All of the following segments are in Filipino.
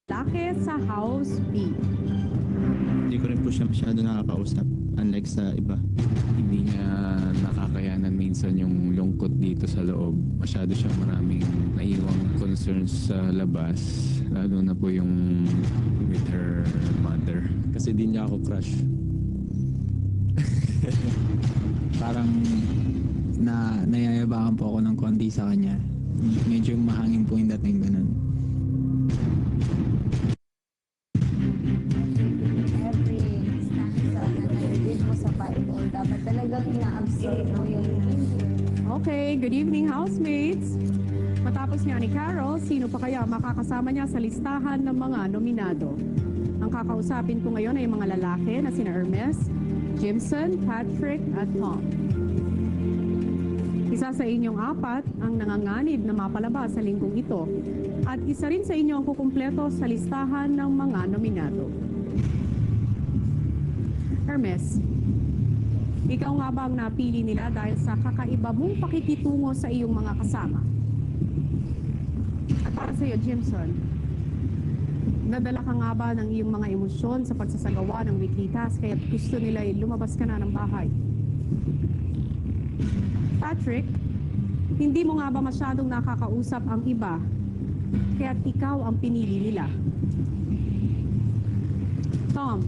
lalaki sa House B. Hindi ko rin po siya masyado nakakausap, unlike sa iba. Hindi niya nakakayanan minsan yung lungkot dito sa loob. Masyado siyang maraming naiwang concerns sa labas, lalo na po yung with her mother. Kasi di niya ako crush. Parang nayayabangan po ako ng konti sa kanya. Medyo mahangin po yung dating ganun. Every stanza na nare-read mo sa Bible, dapat talagang ina-absorb mo yung Okay, good evening housemates. Matapos nga ni Carol, sino pa kaya makakasama niya sa listahan ng mga nominado? Ang kakausapin ko ngayon ay mga lalaki na sina Hermes, Jimson, Patrick at Tom. Isa sa inyong apat ang nanganganib na mapalabas sa linggong ito at isa rin sa inyo ang kukumpleto sa listahan ng mga nominado. Hermes, ikaw nga ba ang napili nila dahil sa kakaiba mong pakikitungo sa iyong mga kasama? At para sa iyo, Jimson, nadala ka nga ba ng iyong mga emosyon sa pagsasagawa ng weekly task kaya gusto nila ay lumabas ka na ng bahay? Patrick, hindi mo nga ba masyadong nakakausap ang iba kaya't ikaw ang pinili nila? Tom,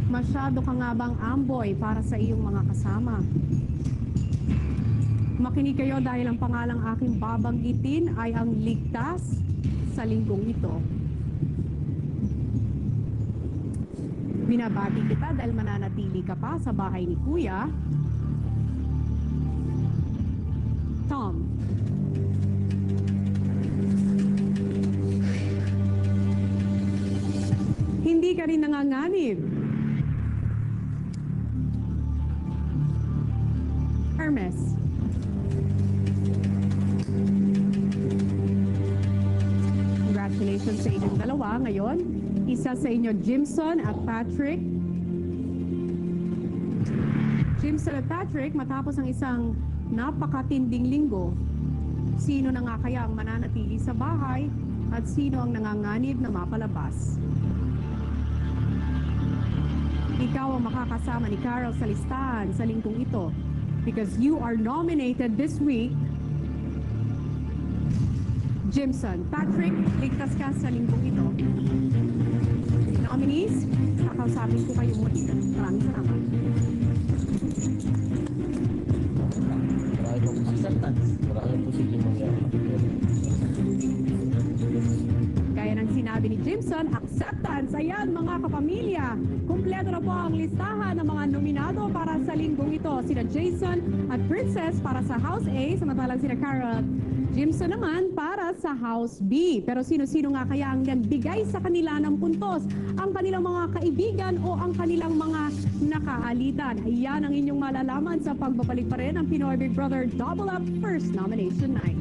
masyado ka nga bang amboy para sa iyong mga kasama? Makinig kayo dahil ang pangalang aking babanggitin ay ang ligtas sa linggong ito. Binabati kita dahil mananatili ka pa sa bahay ni Kuya. Tom. Hindi ka rin nanganganib. Hermes. Congratulations sa inyong dalawa. Ngayon, isa sa inyo, Jimson at Patrick. Jimson at Patrick, matapos ang isang napakatinding linggo, sino na nga kaya ang mananatili sa bahay at sino ang nanganganib na mapalabas? Ikaw ang makakasama ni Carol sa listahan sa linggong ito because you are nominated this week. Jimson, Patrick, ligtas ka sa linggong ito. Nominees, kakausapin ko kayo muli. Maraming salamat. Marami po acceptance. Marami posibleng mangyari. Gaya ng sinabi ni Jimson, acceptance. Ayan mga kapamilya, kumpleto na po ang listahan ng mga nominado para sa linggong ito. Sina Jason at Princess para sa House A, samantalang sina Carol at Jimson naman para sa House B. Pero sino-sino nga kaya ang nagbigay sa kanila ng puntos? Ang kanilang mga kaibigan o ang kanilang mga nakaalitan? Ayan ang inyong malalaman sa pagbabalik pa rin ng Pinoy Big Brother Double Up First Nomination Night.